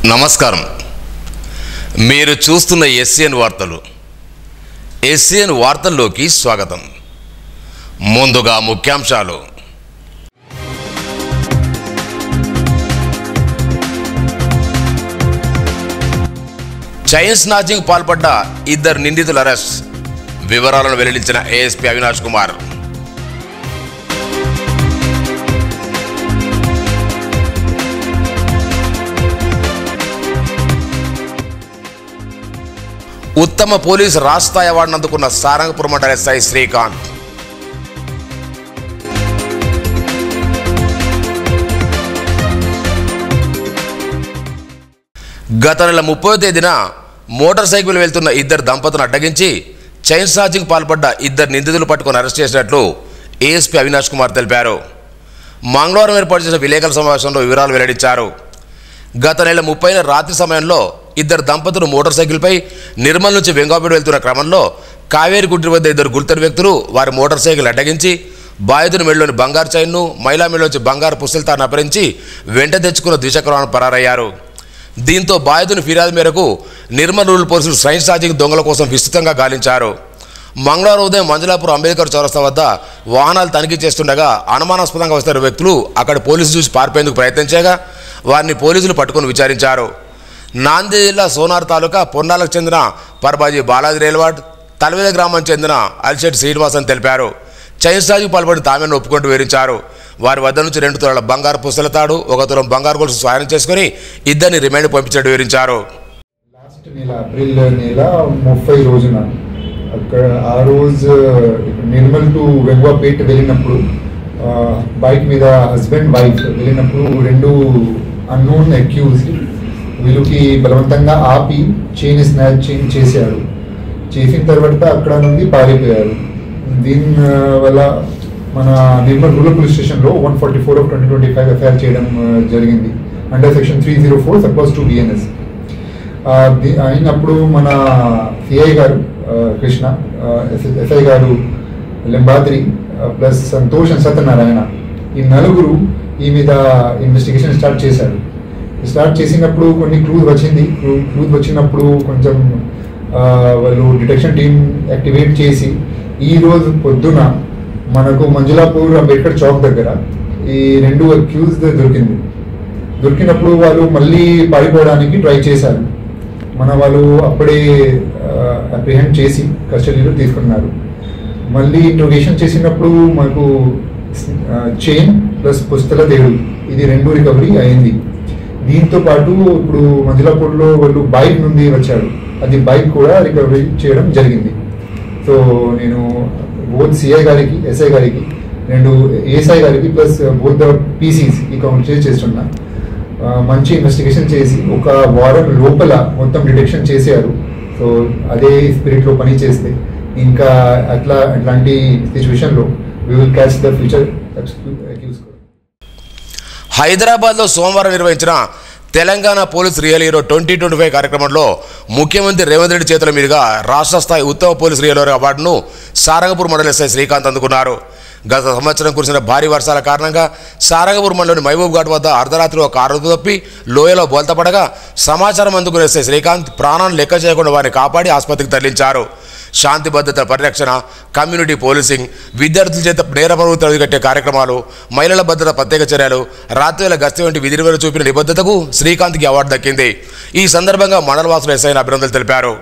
నమస్కారం. మీరు చూస్తున్న ఎస్సీఎన్ వార్తలు. ఎస్సీఎన్ వార్తల్లోకి స్వాగతం. ముందుగా ముఖ్యాంశాలు. చైన్ స్నాచింగ్ పాల్పడ్డ ఇద్దరు నిందితుల అరెస్ట్. వివరాలను వెల్లడించిన ఏఎస్పీ అవినాష్ కుమార్. ఉత్తమ పోలీసు రాష్ట్ర స్థాయి అవార్డును అందుకున్న సారంగపురం మండల ఎస్ఐ శ్రీకాంత్. గత నెల 30వ తేదీన మోటార్ సైకిల్ వెళ్తున్న ఇద్దరు దంపతులను అడ్డగించి చైన్ స్నాచింగ్ పాల్పడ్డ ఇద్దరు నిందితులు పట్టుకొని అరెస్ట్ చేసినట్లు ఏఎస్పీ అవినాష్ కుమార్ తెలిపారు. మంగళవారం ఏర్పాటు చేసిన విలేకరుల సమావేశంలో వివరాలు వెల్లడించారు. గత నెల 30న రాత్రి సమయంలో ఇద్దరు దంపతులు మోటార్ సైకిల్పై నిర్మల్ నుంచి వెంగాపేట వెళ్తున్న క్రమంలో కావేరి గుడ్డి వద్ద ఇద్దరు గుర్తు వ్యక్తులు వారి మోటార్ సైకిల్ అడ్డగించి బాధితుని మెడలోని బంగారు చైన్ను, మహిళా మెడలోంచి బంగారు పుస్తలతాన్ని అపహరించి వెంట తెచ్చుకున్న ద్విచక్రాలను పరారయ్యారు. దీంతో బాధితుని ఫిర్యాదు మేరకు నిర్మల్ రూరల్ పోలీసులు చైన్ స్నాచింగ్ దొంగల కోసం విస్తృతంగా గాలించారు. మంగళవారం ఉదయం మంజులాపూర్ అంబేద్కర్ చౌరస్తా వద్ద వాహనాలు తనిఖీ చేస్తుండగా అనుమానాస్పదంగా వస్తున్న వ్యక్తులు అక్కడ పోలీసులు చూసి పారిపోయేందుకు ప్రయత్నించగా వారిని పోలీసులు పట్టుకొని విచారించారు. నాందేడ్ జిల్లా సోనార్ తాలూకా పొన్నాలకు చెందిన పర్బాజీ బాలాజీ రేల్వాడ్, తలవేల గ్రామానికి చెందిన అల్షెట్ శ్రీనివాస్ అని తెలిపారు. చైన్ స్నాచింగ్ పాల్పడి తామేను ఒప్పుకుంటూ వివరించారు. వారి వద్ద నుంచి 2 తులాల బంగారు పుస్తల తాడు, 1 తులం బంగారు గొలుసు స్వాధీనం చేసుకుని ఇద్దరిని రిమాండ్ పంపించినట్టు వివరించారు. లాస్ట్ నెల ఏప్రిల్ నెల 30 రోజున అక్కడ ఆ రోజు నిర్మల్ టు వెంగవాపేట్ వెళ్ళినప్పుడు బైక్ మీద హస్బెండ్ వైఫ్ వెళ్ళినప్పుడు 2 అన్నోన్ అక్యూజ్డ్ వీళ్ళకి బలవంతంగా ఆపి చైన్ స్నాచింగ్ చేశారు. చేసిన తర్వాత అక్కడ నుండి పారిపోయారు. దీని వల్ల మన నిర్మల్ రూరల్ పోలీస్ స్టేషన్లో 144/2025 ఎఫ్ఐఆర్ చేయడం జరిగింది అండర్ సెక్షన్ 304 సబ్క్లాస్ 2 BNS. అయినప్పుడు మన సిఐ గారు కృష్ణ, ఎస్ఐ గారు లెంబాద్రి ప్లస్ సంతోష్ అండ్ సత్యనారాయణ ఈ నలుగురు ఈ మీద ఇన్వెస్టిగేషన్ స్టార్ట్ చేశారు. స్టార్ట్ చేసినప్పుడు కొన్ని క్లూజ్ వచ్చినప్పుడు కొంచెం వాళ్ళు డిటెక్షన్ టీం యాక్టివేట్ చేసి ఈరోజు పొద్దున మనకు మంజులాపూర్ అంబేద్కర్ చౌక్ దగ్గర ఈ 2 అక్యూజ్ దొరికినప్పుడు వాళ్ళు మళ్ళీ పారిపోవడానికి ట్రై చేశారు. వాళ్ళు అప్పుడే అప్రిహెండ్ చేసి కస్టడీలో తీసుకున్నారు. మళ్ళీ ఇంట్రోగేషన్ చేసినప్పుడు మనకు చైన్ ప్లస్ పుస్తల తేడు ఇది 2 రికవరీ అయింది. దీంతో పాటు ఇప్పుడు మంజులాపూర్లో వాళ్ళు బైక్ నుండి వచ్చారు, అది బైక్ కూడా రికవరీ చేయడం జరిగింది. సో నేను బోత్ సిఐ గారికి, ఎస్ఐ గారికి, 2 ఏఎస్ఐ గారికి ప్లస్ బోత్ ద పీసీస్కి కౌంట్ చేస్తున్నా. మంచి ఇన్వెస్టిగేషన్ చేసి 1 వారం లోపల మొత్తం డిటెక్షన్ చేశారు. సో అదే స్పిరిట్లో పని చేస్తే ఇంకా అట్లాంటి సిచ్యువేషన్లో we will catch the future accuse. హైదరాబాద్లో సోమవారం నిర్వహించిన తెలంగాణ పోలీస్ రియల్ హీరో 2025 కార్యక్రమంలో ముఖ్యమంత్రి రేవంత్ రెడ్డి చేతుల మీదుగా రాష్ట్ర స్థాయి ఉత్తమ పోలీస్ రియల్ హీరో అవార్డును సారంగపూర్ మండల ఎస్ఐ శ్రీకాంత్ అందుకున్నారు. గత సంవత్సరం కురిసిన భారీ వర్షాల కారణంగా సారంగపూర్ మండలంలోని మహబూబ్ ఘాట్ వద్ద అర్ధరాత్రి ఒక కారు తప్పి లోయలో బోల్తపడగా సమాచారం అందుకున్న ఎస్ఐ శ్రీకాంత్ ప్రాణాలను లెక్క చేయకుండా వారిని కాపాడి ఆసుపత్రికి తరలించారు. శాంతి భద్రతల పరిరక్షణ, కమ్యూనిటీ పోలీసింగ్, విద్యార్థుల చేత నేర ప్రవృత్తులు కట్టే కార్యక్రమాలు, మహిళల భద్రత ప్రత్యేక చర్యలు, రాత్రివేళ గస్తీ వంటి విధి నిర్వహణ చూపిన నిబద్ధతకు శ్రీకాంత్కి అవార్డు దక్కింది. ఈ సందర్భంగా మండలవాసులు ఎస్ఐని అభినందనలు తెలిపారు.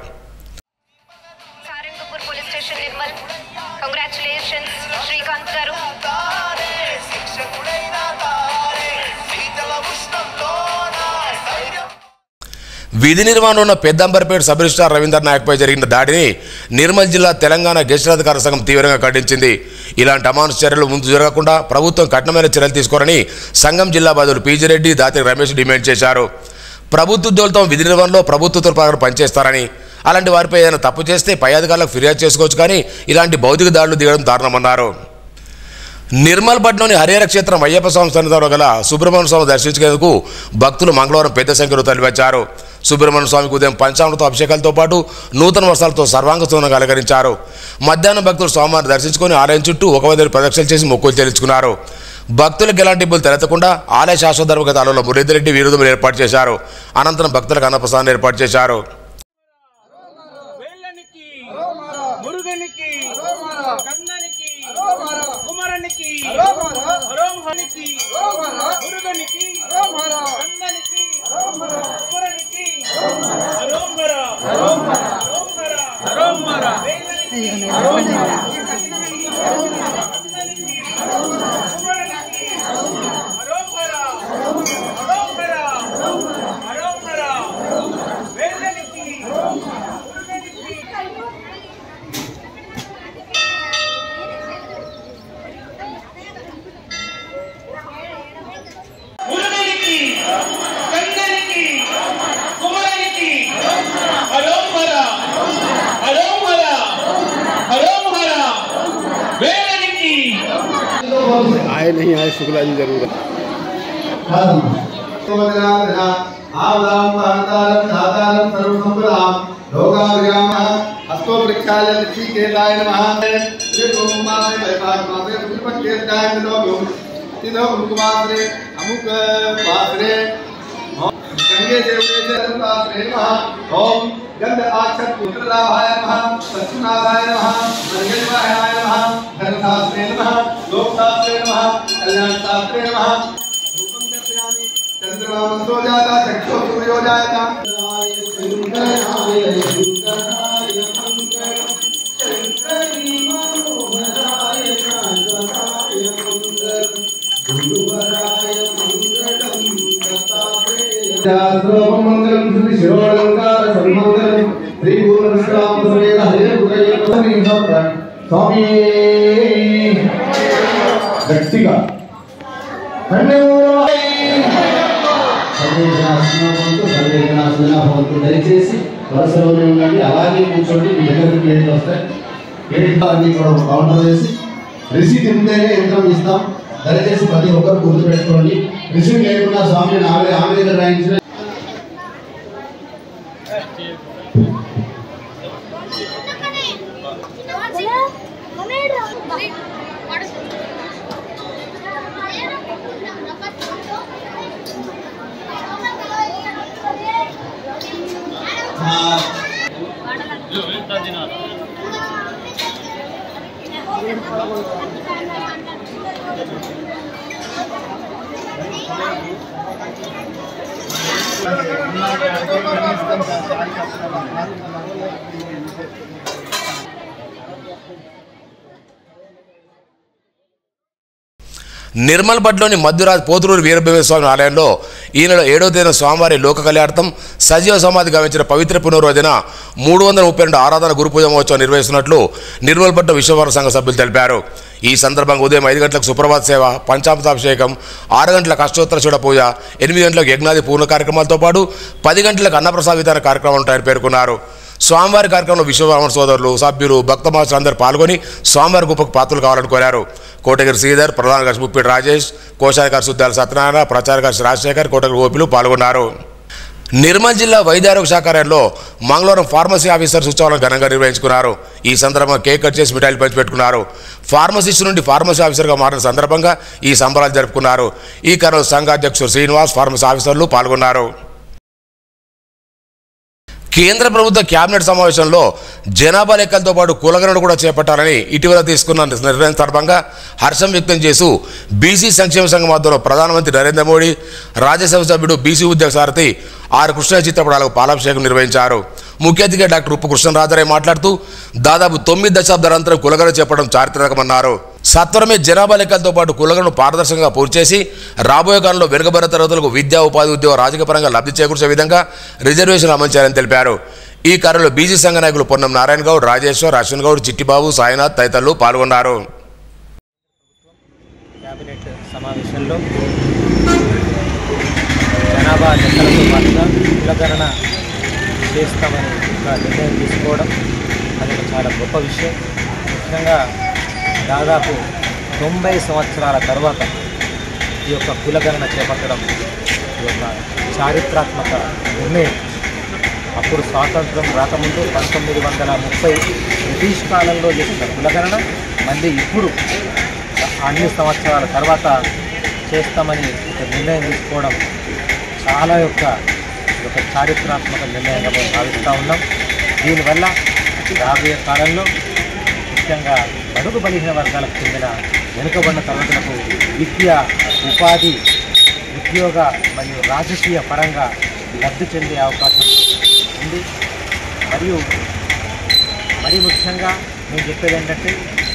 విధి నిర్వహణ ఉన్న పెద్దంబర్పేట సబ్ రిజిస్ట్రార్ రవీందర్ నాయక్పై జరిగిన దాడిని నిర్మల్ జిల్లా తెలంగాణ గెజిట్ అధికార సంఘం తీవ్రంగా ఖండించింది. ఇలాంటి అమానుష చర్యలు ముందు జరగకుండా ప్రభుత్వం కఠినమైన చర్యలు తీసుకోవాలని సంఘం జిల్లా బాధ్యులు పీజీ రెడ్డి, దాతి రమేష్ డిమాండ్ చేశారు. ప్రభుత్వ ఉద్యోగులతో విధి నిర్వహణలో ప్రభుత్వ ప్రకారం పనిచేస్తారని, అలాంటి వారిపై ఏదైనా తప్పు చేస్తే పై అధికారులకు ఫిర్యాదు చేసుకోవచ్చు, కానీ ఇలాంటి భౌతిక దాడులు దిగడం దారుణమన్నారు. నిర్మల్ పట్నంలోని హరిహర క్షేత్రం అయ్యప్ప స్వామి సన్నిధానంలో గల సుబ్రహ్మణ్య స్వామి దర్శించేందుకు భక్తులు మంగళవారం పెద్ద సంఖ్యలో తరలివచ్చారు. సుబ్రహ్మణ్య స్వామికి ఉదయం పంచామృత అభిషేకాలతో పాటు నూతన వస్త్రాలతో సర్వాంగ స్థూనంగా అలంకరించారు. మధ్యాహ్నం భక్తులు స్వామివారిని దర్శించుకుని ఆలయం చుట్టూ 1,000 ప్రదక్షిణలు చేసి మొక్కులు చెల్లించుకున్నారు. భక్తులకు ఎలాంటి ఇబ్బందులు తలెత్తకుండా ఆలయ శాశ్వత ధర్మగతాలలో మురళీధరెడ్డి వీరుదములు ఏర్పాటు చేశారు. అనంతరం భక్తులకు అన్నప్రసాదాన్ని ఏర్పాటు చేశారు. आए नहीं आए शुक्ला जी जरूर ओम गंध आक्षर पुत्रलाभाय नमः सत्सुनाथाय नमः मंगलवाय नमः धर्मशास्त्रे नमः लोकशास्त्रे नमः कल्याणशास्त्रे नमः रूपं दर्शयामि चंद्रमा मंत्रो जाता चक्षु सूर्यो जाता मंगलम श्री शिरोलंकार सन्मंगलम श्री पूर्णश्राम समेत हरे पुरये स्वामी गट्टिगा దయచేసి వరుసలోనే ఉండండి. అలాగే కూర్చోండి. మీ దగ్గర ప్లేట్లు వస్తాయి. ప్లేట్లు అన్ని కూడా కౌంటర్ వేసి రిసీట్ ఉంటేనే యంత్రం ఇస్తాం. దయచేసి ప్రతి ఒక్కరు గుర్తుపెట్టుకోండి. రిసీట్ లేకుండా స్వామిని ఆమె దగ్గర రాయించిన నిర్మల్పట్లోని మధ్యరాజ్ పోతురూరు వీరభద్రస్వామి ఆలయంలో ఈ నెల 7వ తేదీన స్వామివారి లోక కళ్యాణార్థం సజీవ సమాధి గావించిన పవిత్ర పునర్రోజున 332 ఆరాధన గురు పూజ మహోత్సవం నిర్వహిస్తున్నట్లు నిర్మల్పట్నం విశ్వవర సంఘ సభ్యులు తెలిపారు. ఈ సందర్భంగా ఉదయం 5 గంటలకు సుప్రభాత సేవ, పంచామృతాభిషేకం, 6 గంటలకు అష్టోత్తర చూడ పూజ, 8 గంటలకు యజ్ఞాది పూర్ణ కార్యక్రమాలతో పాటు 10 గంటలకు అన్నప్రసాద విధాన కార్యక్రమాలు ఉంటాయని పేర్కొన్నారు. స్వామివారి కార్యక్రమంలో విశ్వబ్రాహ్మణ సోదరులు, సభ్యులు, భక్త మహర్షులు అందరూ పాల్గొని స్వామివారి గొప్పకు పాత్రలు కావాలని కోరారు. కోటగిరి శ్రీధర్, ప్రధాన కార్యదర్శి ముప్పిడి రాజేష్, కోశాధికారి సుద్దాల సత్యనారాయణ, ప్రచార కార్యదర్శి రాజశేఖర్, కోటగిరి గోపిలు పాల్గొన్నారు. నిర్మల్ జిల్లా వైద్యారోగ్య శాఖ కార్యాలయంలో మంగళవారం ఫార్మసీ ఆఫీసర్స్ ఉత్సవాలను ఘనంగా నిర్వహించుకున్నారు. ఈ సందర్భంగా కేక్ కట్ చేసి మిఠాయిలు పంచిపెట్టుకున్నారు. ఫార్మసిస్ట్ నుండి ఫార్మసీ ఆఫీసర్గా మారిన సందర్భంగా ఈ సంబరాలు జరుపుకున్నారు. ఈ కార్యక్రమంలో సంఘ అధ్యక్షుడు శ్రీనివాస్, ఫార్మసీ ఆఫీసర్లు పాల్గొన్నారు. కేంద్ర ప్రభుత్వ కేబినెట్ సమావేశంలో జనాభా లెక్కలతో పాటు కులగణన కూడా చేపట్టాలని ఇటీవల తీసుకున్న నిర్ణయం సందర్భంగా హర్షం వ్యక్తం చేస్తూ బీసీ సంక్షేమ సంఘం ఆధ్వర్యంలో ప్రధానమంత్రి నరేంద్ర మోడీ, రాజ్యసభ సభ్యుడు బీసీ ఉద్యోగ సారథి ఆర్ కృష్ణ చిత్రపటాలకు పాలాభిషేకం నిర్వహించారు. ముఖ్య అతిథిగా డాక్టర్ ఉప్పు కృష్ణరాజరాయ్ మాట్లాడుతూ దాదాపు 9 దశాబ్దాల అనంతరం కులగణన చేపట్టడం చారిత్రకమన్నారు. సత్వరమే జనాభా లెక్కలతో పాటు కులగణను పారదర్శకంగా పూర్తి చేసి రాబోయే కాలంలో వెనుకబడిన తరగతులకు విద్యా, ఉపాధి, ఉద్యోగ, రాజకీయ పరంగా లబ్ధి చేకూర్చే విధంగా రిజర్వేషన్ అమలు చేయాలని తెలిపారు. ఈ కార్యక్రమంలో బీసీ సంఘ నాయకులు పొన్నం నారాయణ గౌడ్, రాజేశ్వర్, అశ్విన్ గౌడ్, చిట్టిబాబు, సాయినాథ్ తదితరులు పాల్గొన్నారు. కేబినెట్ సమావేశంలో జనాభా లెక్కలతో పాటుగా కులగణన చేస్తామని ఒక నిర్ణయం తీసుకోవడం అది చాలా గొప్ప విషయం. ముఖ్యంగా దాదాపు 90 సంవత్సరాల తర్వాత ఈ యొక్క కులగణన చేపట్టడం ఈ యొక్క చారిత్రాత్మక నిర్ణయం. అప్పుడు స్వాతంత్రం రాకముందు 1930 బ్రిటిష్ కాలంలో చేసిన కులగణన మళ్ళీ ఇప్పుడు అన్ని సంవత్సరాల తర్వాత చేస్తామని ఒక నిర్ణయం తీసుకోవడం చాలా ఒక చారిత్రాత్మక నిర్ణయంగా మేము భావిస్తూ ఉన్నాం. దీనివల్ల రాబోయే కాలంలో ముఖ్యంగా బడుగు బలహీన వర్గాలకు చెందిన వెనుకబడిన తరగతులకు విద్య, ఉపాధి, ఉద్యోగ మరియు రాజకీయ పరంగా లబ్ధి చెందే అవకాశం ఉంది. మరియు మరీ ముఖ్యంగా నేను చెప్పేది ఏంటంటే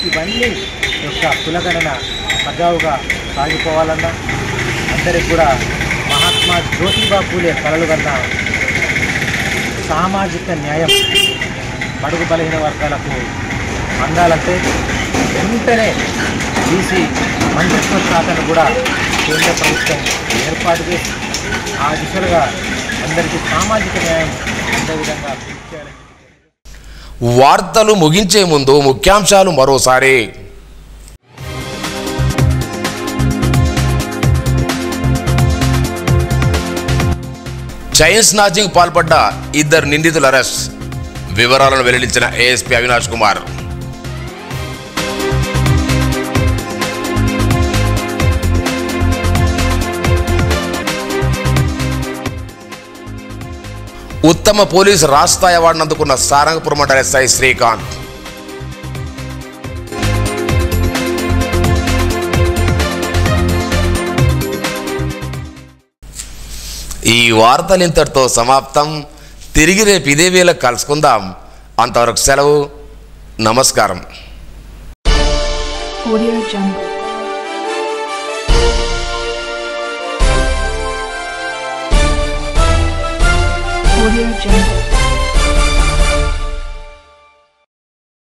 ఇవన్నీ కులగణన సజావుగా సాగిపోవాలన్నా అందరికి కూడా మహాత్మా జ్యోతిబా పూలే కలలు కన్నా సామాజిక న్యాయం బడుగు బలహీన వర్గాలకు అందాలంటే వెంటనే బీసీ మంత్రిత్వ శాఖను కూడా కేంద్ర ప్రభుత్వం ఏర్పాటు చేసి ఆ దిశగా అందరికీ సామాజిక న్యాయం అందే విధంగా కృషి చేయాలని. వార్తలు ముగించే ముందు ముఖ్యాంశాలు మరోసారి. చైన్ స్నాచింగ్ పాల్పడ్డ 2 నిందితుల అరెస్ట్. వివరాలను వెల్లడించిన ఏఎస్పీ అవినాష్ కుమార్. ఉత్తమ పోలీసు రాష్ట్ర అవార్డును అందుకున్న సారంగపురం మండల ఎస్ఐ శ్రీకాంత్. ఈ వార్తలు ఇంతటితో సమాప్తం. తిరిగి రేపు ఇదే వేళ కలుసుకుందాం. అంతవరకు సెలవు. నమస్కారం. Audio Jungle. Audio Jungle.